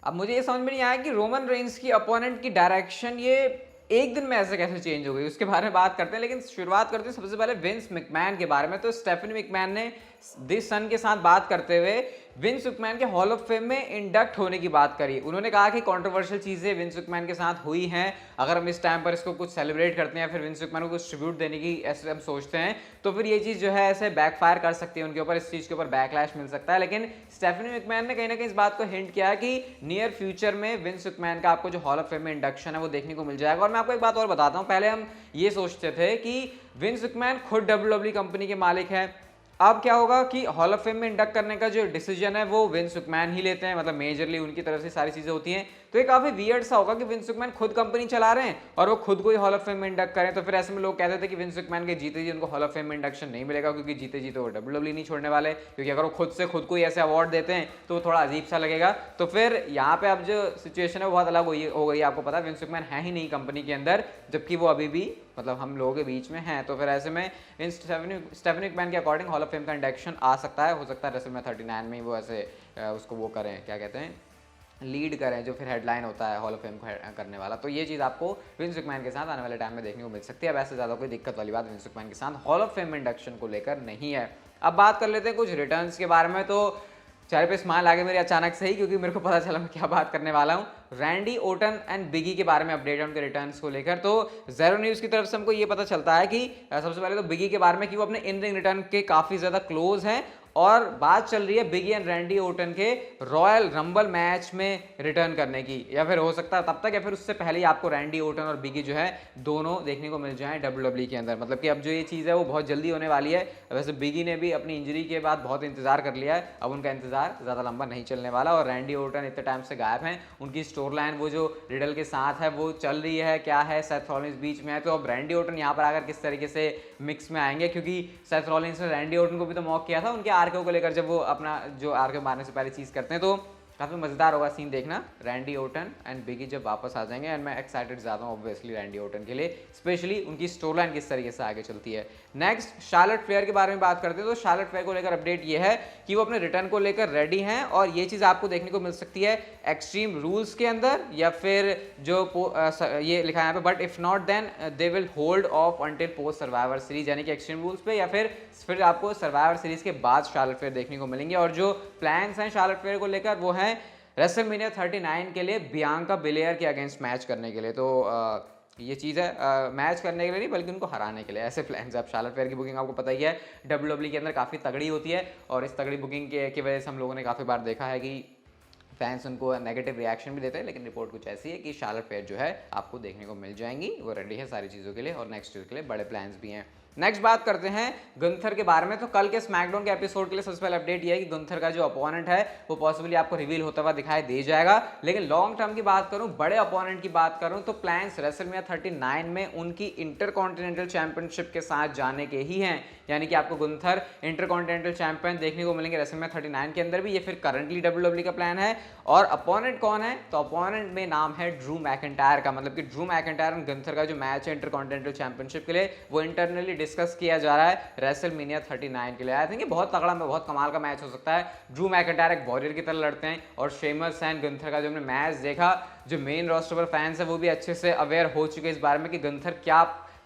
अब मुझे ये समझ में नहीं आया कि रोमन रेंस की अपोनेंट की डायरेक्शन ये एक दिन में ऐसे कैसे चेंज हो गई, उसके बारे में बात करते हैं। लेकिन शुरुआत करते हैं सबसे पहले विंस मैकमैन के बारे में। तो स्टेफनी मैकमैन ने दिस सन के साथ बात करते हुए विंस मैकमैन के हॉल ऑफ फेम में इंडक्ट होने की बात करी। उन्होंने कहा कि कंट्रोवर्शियल चीजें विंस मैकमैन के साथ हुई हैं, अगर हम इस टाइम पर इसको कुछ सेलिब्रेट करते हैं या फिर विंस मैकमैन को कुछ ट्रिब्यूट देने की ऐसे हम सोचते हैं, तो फिर ये चीज जो है ऐसे बैकफायर कर सकती है उनके ऊपर, इस चीज के ऊपर बैकलैश मिल सकता है। लेकिन स्टेफनी मैकमैन ने कहीं ना कहीं इस बात को हिंट किया कि नियर फ्यूचर में विंस मैकमैन का आपको जो हॉल ऑफ फेम में इंडक्शन है वो देखने को मिल जाएगा। और मैं आपको एक बात और बताता हूं, पहले हम ये सोचते थे कि विंस मैकमैन खुद डब्ल्यूडब्ल्यूई कंपनी के मालिक हैं। अब क्या होगा कि हॉल ऑफ फेम में इंडक्ट करने का जो डिसीजन है वो विंस मैकमैन ही लेते हैं, मतलब मेजरली उनकी तरफ से सारी चीजें होती हैं। तो ये काफी वियर्ड सा होगा कि विंस मैकमैन खुद कंपनी चला रहे हैं और वो खुद को ही हॉल ऑफ फेम में इंडक्ट करें। तो फिर ऐसे में लोग कहते थे कि विंस मैकमैन के जीते जी उनको हॉल ऑफ फेम में इंडक्शन नहीं मिलेगा, क्योंकि जीते जी तो वो डब्ल्यूडब्ल्यूई नहीं छोड़ने वाले, क्योंकि अगर वो खुद से खुद को ही ऐसे अवार्ड देते हैं तो वो थोड़ा अजीब सा लगेगा। तो फिर यहाँ पे अब जो सिचुएशन है वो बहुत अलग हो गई। आपको पता है विंस मैकमैन है ही नहीं कंपनी के अंदर, जबकि वो अभी भी मतलब हम लोगों के बीच में हैं। तो फिर ऐसे में स्टेफनी मैकमैन के अकॉर्डिंग हॉल ऑफ फेम का इंडक्शन आ सकता है, हो सकता है रेसलमैनिया 39 में वो ऐसे उसको वो करें, क्या कहते हैं, लीड करें, जो फिर हेडलाइन होता है हॉल ऑफ फेम को करने वाला। तो ये चीज़ आपको विंस मैकमैन के साथ आने वाले टाइम में देखने को मिल सकती है। अब ऐसे ज़्यादा कोई दिक्कत वाली बात विंस मैकमैन के साथ हॉल ऑफ फेम इंडक्शन को लेकर नहीं है। अब बात कर लेते हैं कुछ रिटर्न्स के बारे में। तो चेहरे पे स्माइल आ गया मेरे अचानक से ही, क्योंकि मेरे को पता चला मैं क्या बात करने वाला हूँ। रैंडी ओटन एंड बिगी के बारे में अपडेट है उनके रिटर्न्स को लेकर। तो ज़ेरो न्यूज़ की तरफ से हमको ये पता चलता है कि सबसे पहले तो बिगी के बारे में कि वो अपने इन रिंग रिटर्न के काफ़ी ज़्यादा क्लोज हैं, और बात चल रही है बिगी एंड रैंडी ओटन के रॉयल रंबल मैच में रिटर्न करने की, या फिर हो सकता है तब तक या फिर उससे पहले ही आपको रैंडी ओटन और बिगी जो है दोनों देखने को मिल जाएं डब्ल्यूडब्ल्यूई के अंदर। मतलब कि अब जो ये चीज़ है वो बहुत जल्दी होने वाली है। वैसे बिगी ने भी अपनी इंजरी के बाद बहुत इंतजार कर लिया है, अब उनका इंतजार ज़्यादा लंबा नहीं चलने वाला। और रैंडी ओटन इतने टाइम से गायब हैं, उनकी स्टोर लाइन वो जो रिडल के साथ है वो चल रही है, क्या है, सेथ रॉलिंस बीच में है। तो अब रैंडी ओटन यहाँ पर आकर किस तरीके से मिक्स में आएंगे, क्योंकि सेथ रॉलिंस ने रैंडी ओटन को भी तो मॉक किया था उनके आरके को लेकर, जब वो अपना जो आरके मारने से पहले चीज़ करते हैं। तो काफ़ी मज़ेदार होगा सीन देखना, रैंडी ओटन एंड बिगी जब वापस आ जाएंगे। एंड मैं एक्साइटेड ज़्यादा हूँ ऑब्वियसली रैंडी ओटन के लिए, स्पेशली उनकी स्टोर लाइन किस तरीके से आगे चलती है। नेक्स्ट शार्लेट फ्लेयर के बारे में बात करते हैं। तो शार्लेट फ्लेयर को लेकर अपडेट ये है कि वो अपने रिटर्न को लेकर रेडी हैं, और ये चीज़ आपको देखने को मिल सकती है एक्सट्रीम रूल्स के अंदर, या फिर जो ये लिखा है यहाँ पे, but if not then they will hold off until post survivor series, यानी कि एक्सट्रीम रूल्स पे या फिर आपको सर्वाइवर सीरीज के बाद शार्लेट फ्लेयर देखने को मिलेंगे। और जो प्लान्स हैं शार्लेट फ्लेयर को लेकर वो हैं रेसलमेनिया 39 के लिए बियांका बिलेयर के अगेंस्ट मैच करने के लिए। तो ये चीज़ है मैच करने के लिए नहीं बल्कि उनको हराने के लिए, ऐसे प्लान्स है। अब शार्लेट फ्लेयर की बुकिंग आपको पता ही है डब्ल्यूडब्ल्यूई के अंदर काफ़ी तगड़ी होती है, और इस तगड़ी बुकिंग की वजह से हम लोगों ने काफ़ी बार देखा है कि फैंस उनको नेगेटिव रिएक्शन भी देते हैं। लेकिन रिपोर्ट कुछ ऐसी है कि शार्लेट फ्लेयर जो है आपको देखने को मिल जाएंगी, वो रेडी है सारी चीज़ों के लिए, और नेक्स्ट ईयर के लिए बड़े प्लान्स भी हैं। नेक्स्ट बात करते हैं गुंथर के बारे में। तो कल के स्मैकडाउन के एपिसोड के लिए सबसे पहले अपडेट ये है कि गुंथर का जो अपोनेंट है वो पॉसिबली आपको रिवील होता हुआ दिखाई दे जाएगा। लेकिन लॉन्ग टर्म की बात करूं, बड़े अपोनेंट की बात करूं, तो प्लान्स रेसलमेनिया 39 में उनकी इंटरकॉन्टिनेंटल चैंपियनशिप के साथ जाने के ही हैं। यानी कि आपको गुंथर इंटरकॉन्टिनेंटल चैंपियन देखने को मिलेंगे रेसलमेनिया 39 के अंदर भी। ये फिर करंटली डब्ल्यूडब्ल्यूई का प्लान है। और अपोनेंट कौन है, तो अपोनेंट में नाम है ड्रू मैकिंटायर का। मतलब कि ड्रू मैकिंटायर और गुंथर का जो मैच है इंटरकॉन्टिनेंटल चैंपियनशिप के लिए वो इंटरनली डिस्कस किया जा रहा है रेसलमेनिया 39 के लिए। आई थिंक ये बहुत तगड़ा बहुत कमाल का मैच हो सकता है। ड्रू मैकिंटायर एक वॉरियर की तरह लड़ते हैं, और शेमस एंड गुंथर का जो हमने मैच देखा, जो मेन रोस्टर पर फैंस है वो भी अच्छे से अवेयर हो चुके हैं इस बारे में कि गुंथर क्या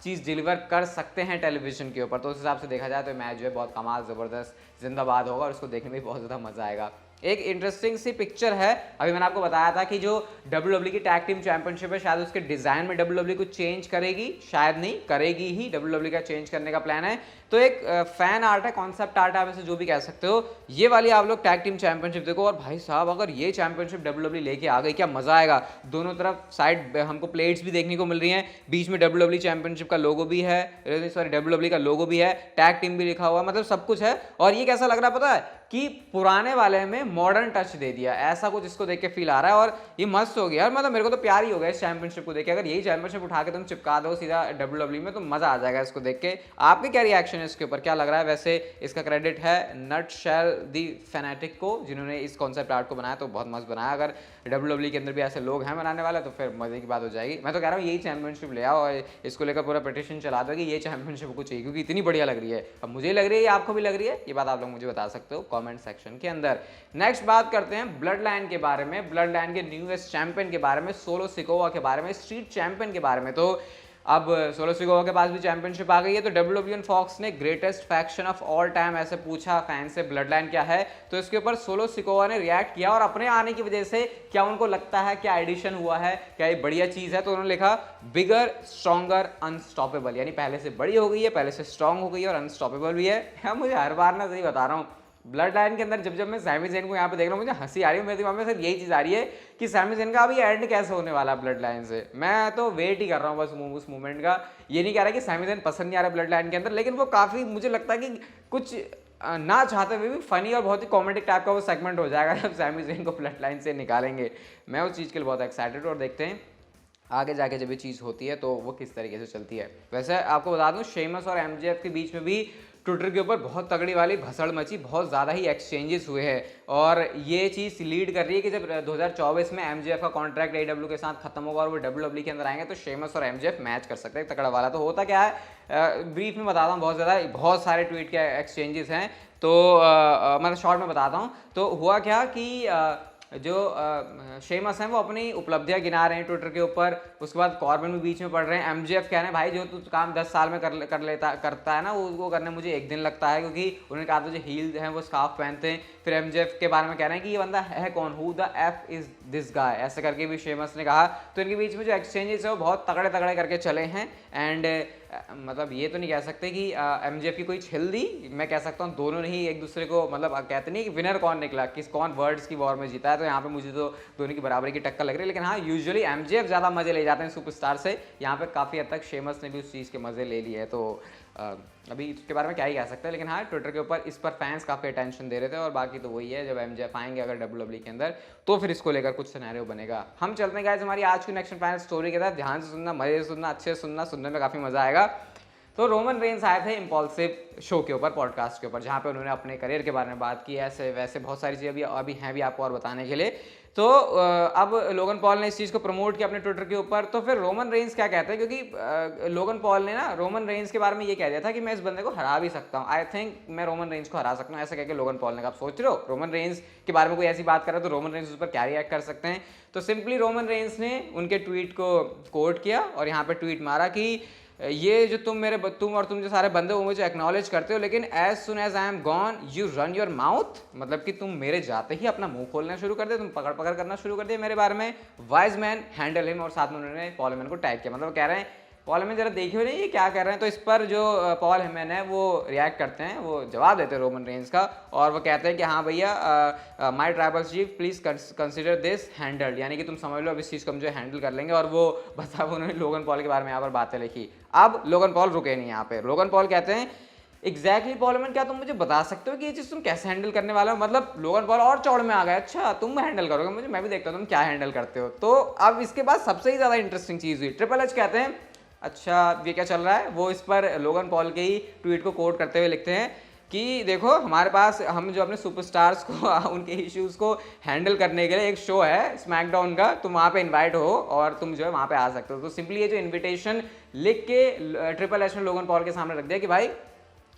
चीज़ डिलीवर कर सकते हैं टेलीविजन के ऊपर। तो उस हिसाब से देखा जाए तो मैच जो है बहुत कमाल ज़बरदस्त जिंदाबाद होगा, और उसको देखने में बहुत ज़्यादा मज़ा आएगा। एक इंटरेस्टिंग सी पिक्चर है, अभी मैंने आपको बताया था कि जो डब्ल्यूडब्ल्यूई की टैग टीम चैंपियनशिप है शायद उसके डिजाइन में डब्ल्यूडब्ल्यूई कुछ चेंज करेगी, शायद नहीं करेगी ही, डब्ल्यूडब्ल्यूई का चेंज करने का प्लान है। तो एक फैन आर्ट है, कॉन्सेप्ट आर्ट है, आप इसे जो भी कह सकते हो, ये वाली आप लोग टैग टीम चैंपियनशिप देखो। और भाई साहब अगर ये चैंपियनशिप डब्ल्यूडब्ल्यूई लेके आ गई क्या मजा आएगा। दोनों तरफ साइड हमको प्लेट्स भी देखने को मिल रही हैं, बीच में डब्ल्यूडब्ल्यूई चैंपियनशिप का लोगो भी है, सॉरी डब्ल्यूडब्ल्यूई का लोगो भी है, टैग टीम भी लिखा हुआ, मतलब सब कुछ है। और ये कैसा लग रहा है पता है कि पुराने वाले में मॉडर्न टच दे दिया, ऐसा कुछ इसको देख के फील आ रहा है। और ये मस्त हो गया, और मतलब मेरे को तो प्यार ही हो गया इस चैंपियनशिप को देख के। अगर यही चैंपियनशिप उठा के तुम चिपका दो सीधा डब्ल्यूडब्ल्यूई में तो मजा आ जाएगा इसको देख के। आपके क्या रिएक्शन रिएक्शन है इसके ऊपर, क्या लग रहा है? वैसे इसका क्रेडिट है नटशेल दी फैनेटिक को, जिन्होंने इस कॉन्सेप्ट आर्ट को बनाया, तो बहुत मस्त बनाया। अगर WWE के अंदर भी ऐसे लोग हैं बनाने वाले तो फिर मजे की बात हो जाएगी। मैं तो कह रहा हूँ यही चैंपियनशिप ले आओ और इसको लेकर पूरा पिटीशन चला दो कि ये चैंपियनशिप को चाहिए, क्योंकि इतनी बढ़िया लग रही है। अब मुझे लग रही है, आपको भी लग रही है, ये बात आप लोग मुझे बता सकते हो कमेंट सेक्शन के अंदर। नेक्स्ट बात करते हैं ब्लड लाइन के बारे में, ब्लड लाइन के न्यूएस्ट चैंपियन के बारे में, सोलो सिकोवा के बारे में, स्ट्रीट चैंपियन के बारे में। तो अब सोलो सिकोवा के पास भी चैंपियनशिप आ गई है, तो WWE फॉक्स ने greatest faction of all time ऐसे पूछा फैन से ब्लड लाइन क्या है, तो इसके ऊपर सोलो सिकोवा ने रिएक्ट किया और अपने आने की वजह से क्या उनको लगता है, क्या एडिशन हुआ है, क्या ये बढ़िया चीज़ है, तो उन्होंने लिखा बिगर स्ट्रॉन्गर अनस्टॉपेबल, यानी पहले से बड़ी हो गई है, पहले से स्ट्रॉन्ग हो गई है और अनस्टॉपेबल भी है। यार मुझे हर बार ना सही बता रहा हूँ, ब्लड लाइन के अंदर जब मैं सैमी ज़ेन को यहाँ पे देख रहा हूँ, मुझे हंसी आ रही है, मेरे दिमाग में सिर्फ यही चीज़ आ रही है कि सैमी ज़ेन का अभी एंड कैसे होने वाला है ब्लड लाइन से। मैं तो वेट ही कर रहा हूँ बस उस मूवमेंट का। ये नहीं कह रहा कि सैमी ज़ेन पसंद नहीं आ रहा ब्लड लाइन के अंदर, लेकिन वो काफ़ी मुझे लगता है कि कुछ ना चाहते हुए भी फनी और बहुत ही कॉमेडिक टाइप का वो सेगमेंट हो जाएगा जब सैमी ज़ेन को ब्लड लाइन से निकालेंगे। मैं उस चीज़ के लिए बहुत एक्साइटेड, और देखते हैं आगे जाके जब ये चीज़ होती है तो वो किस तरीके से चलती है। वैसे आपको बता दूं, शेमस और MJF के बीच में भी ट्विटर के ऊपर बहुत तगड़ी वाली भसड़ मची, बहुत ज़्यादा ही एक्सचेंजेस हुए हैं, और ये चीज़ लीड कर रही है कि जब 2024 में MJF का कॉन्ट्रैक्ट AEW के साथ खत्म होगा और वो WWE के अंदर आएंगे तो शेमस और MJF मैच कर सकते हैं तगड़ा वाला। तो होता क्या है, ब्रीफ में बताता हूँ, बहुत सारे ट्वीट के एक्सचेंजेस हैं, तो मतलब शॉर्ट में बताता हूँ। तो हुआ क्या कि जो शेमस हैं वो अपनी उपलब्धियां गिना रहे हैं ट्विटर के ऊपर, उसके बाद कॉर्बिन भी बीच में पड़ रहे हैं। MJF कह रहे हैं भाई जो तू काम 10 साल में करता है ना, वो करने मुझे एक दिन लगता है, क्योंकि उन्होंने कहा था जो हील हैं वो स्कार्फ पहनते हैं। फिर MJF के बारे में कह रहे हैं कि ये बंदा है कौन, who the F is this guy, ऐसे करके भी शेमस ने कहा। तो इनके बीच में जो एक्सचेंजेस है वो बहुत तगड़े तगड़े करके चले हैं, एंड मतलब ये तो नहीं कह सकते कि MJF की कोई छिल दी, मैं कह सकता हूँ दोनों ने ही एक दूसरे को, मतलब कहते नहीं कि विनर कौन निकला, कौन वर्ड्स की वॉर में जीता है, तो यहाँ पे मुझे तो दोनों की बराबरी की टक्कर लग रही है। लेकिन हाँ, यूजुअली MJF ज़्यादा मजे ले जाते हैं सुपरस्टार से, यहाँ पे काफ़ी हद तक शेमस ने भी उस चीज़ के मजे ले लिए है। तो अभी इसके बारे में क्या ही कह सकते हैं, लेकिन हाँ ट्विटर के ऊपर इस पर फैंस काफ़ी अटेंशन दे रहे थे, और बाकी तो वही है, जब MJF आएंगे अगर WWE के अंदर तो फिर इसको लेकर कुछ सिनेरियो बनेगा। हम चलते हैं गाइस हमारी आज की नेक्स्ट फाइनल स्टोरी के साथ, ध्यान से सुनना, मजे से सुनना, अच्छे से सुनना, सुनने में काफ़ी मज़ा आएगा। तो रोमन रेंस आए थे इम्पल्सिव शो के ऊपर, पॉडकास्ट के ऊपर, जहाँ पे उन्होंने अपने करियर के बारे में बात की, ऐसे वैसे बहुत सारी चीज़ें अभी हैं भी आपको और बताने के लिए। तो अब लोगन पॉल ने इस चीज़ को प्रमोट किया अपने ट्विटर के ऊपर। तो फिर रोमन रेंस क्या कहते हैं, क्योंकि लोगन पॉल ने ना रोमन रेंस के बारे में ये कह दिया था कि मैं इस बंदे को हरा भी सकता हूँ, आई थिंक मैं रोमन रेंस को हरा सकता हूँ, ऐसा कह के लोगन पॉल ने कहा। आप सोच रहे हो रोमन रेंस के बारे में कोई ऐसी बात कर रहा है तो रोमन रेंस उस पर क्या रिएक्ट कर सकते हैं। तो सिंपली रोमन रेंस ने उनके ट्वीट को कोट किया और यहाँ पर ट्वीट मारा कि ये जो तुम और तुम जो सारे बंदे हो मुझे एक्नॉलेज करते हो, लेकिन as soon as I am gone you run your mouth, मतलब कि तुम मेरे जाते ही अपना मुंह खोलना शुरू कर दे, तुम पकड़ पकड़ करना शुरू कर दिया मेरे बारे में। वाइज मैन हैंडल हिम, और साथ में उन्होंने पॉल हेमन को टैग किया, मतलब कह रहे हैं पॉल हेमन जरा देखिए नहीं ये क्या कर रहे हैं। तो इस पर जो पॉल हेमन है वो रिएक्ट करते हैं, वो जवाब देते हैं रोमन रेंस का, और वो कहते हैं कि हाँ भैया my tribal chief please consider this handled, यानी कि तुम समझ लो अब इस चीज़ को हम जो हैंडल कर लेंगे। और वो बता उन्होंने लोगन पॉल के बारे में यहाँ पर बातें लिखी। अब लोगन पॉल रुके नहीं यहाँ पे, लोगन पॉल कहते हैं एग्जैक्टली पॉल हेमन क्या तुम मुझे बता सकते हो कि ये चीज़ तुम कैसे हैंडल करने वाले हो। मतलब लोगन पॉल और चौड़ में आ गया, अच्छा तुम हैंडल करोगे, मुझे मैं भी देखता हूँ तुम क्या हैंडल करते हो। तो अब इसके बाद सबसे ही ज़्यादा इंटरेस्टिंग चीज़ हुई, ट्रिपल एच कहते हैं अच्छा ये क्या चल रहा है। वो इस पर लोगन पॉल के ही ट्वीट को कोट करते हुए लिखते हैं कि देखो हमारे पास, हम जो अपने सुपरस्टार्स को उनके इश्यूज़ को हैंडल करने के लिए एक शो है स्मैकडाउन का, तुम वहाँ पे इनवाइट हो और तुम जो है वहाँ पे आ सकते हो। तो सिंपली ये जो इनविटेशन लिख के ट्रिपल एच ने लोगन पॉल के सामने रख दिया कि भाई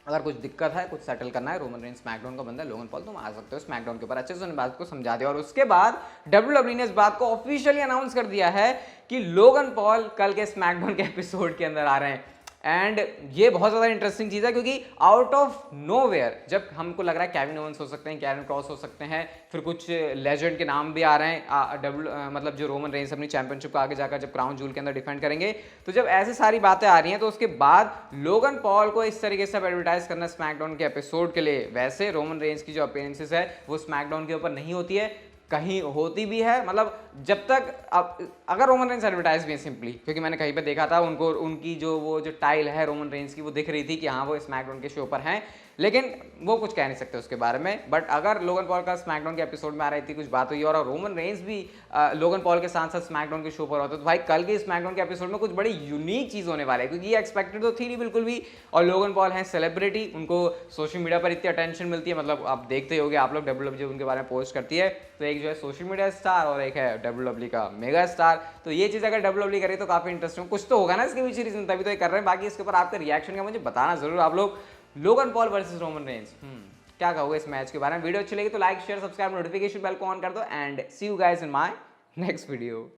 अगर कुछ दिक्कत है, कुछ सेटल करना है, रोमन रेंस स्मैकडाउन का बंदा है, लोगन पॉल तुम आ सकते हो स्मैकडाउन के ऊपर। अच्छे से उन्होंने बात को समझा दिया, और उसके बाद WWE ने इस बात को ऑफिशियली अनाउंस कर दिया है कि लोगन पॉल कल के स्मैकडाउन के एपिसोड के अंदर आ रहे हैं। एंड ये बहुत ज़्यादा इंटरेस्टिंग चीज़ है, क्योंकि आउट ऑफ नोवेयर जब हमको लग रहा है केविन ओवंस हो सकते हैं, कैरन क्रॉस हो सकते हैं, फिर कुछ लेजेंड के नाम भी आ रहे हैं, मतलब जो रोमन रेंस अपनी चैंपियनशिप को आगे जाकर जब क्राउन जूल के अंदर डिफेंड करेंगे, तो जब ऐसी सारी बातें आ रही हैं तो उसके बाद लोगन पॉल को इस तरीके से एडवर्टाइज करना स्मैकडाउन के एपिसोड के लिए। वैसे रोमन रेंस की जो अपीयरेंसेस है वो स्मैकडाउन के ऊपर नहीं होती है, कहीं होती भी है, मतलब जब तक अगर रोमन रेंस एडवर्टाइज भी है सिंपली, क्योंकि मैंने कहीं पे देखा था उनको, उनकी जो वो जो टाइल है रोमन रेंस की वो दिख रही थी कि हाँ वो स्मैकडाउन के शो पर हैं। लेकिन वो कुछ कह नहीं सकते उसके बारे में। बट अगर लोगन पॉल का स्मैकडाउन के एपिसोड में आ रही थी, कुछ बात हुई और रोमन रेंस भी लोगन पॉल के साथ साथ स्मैकडाउन के शो पर होता, तो भाई कल के स्मैकडाउन के एपिसोड में कुछ बड़ी यूनिक चीज़ होने वाला है, क्योंकि ये एक्सपेक्टेड तो थी नहीं बिल्कुल भी। और लोगन पॉल हैं सेलिब्रिटी, उनको सोशल मीडिया पर इतनी अटेंशन मिलती है, मतलब आप देखते ही होगे आप लोग, WWE उनके बारे में पोस्ट करती है, तो एक जो है सोशल मीडिया स्टार और एक है WWE का मेगा स्टार। तो ये चीज़ अगर WWE करे तो काफ़ी इंटरेस्टिंग, कुछ तो होगा ना इसके पीछे रीजन, तभी तो ये कर रहे हैं। बाकी इसके ऊपर आपका रिएक्शन क्या मुझे बताना जरूर आप लोग। Logan Paul versus Roman Reigns, क्या कहोगे इस मैच के बारे में? वीडियो अच्छी लगी तो like share subscribe notification bell को ऑन कर दो and see you guys in my next video.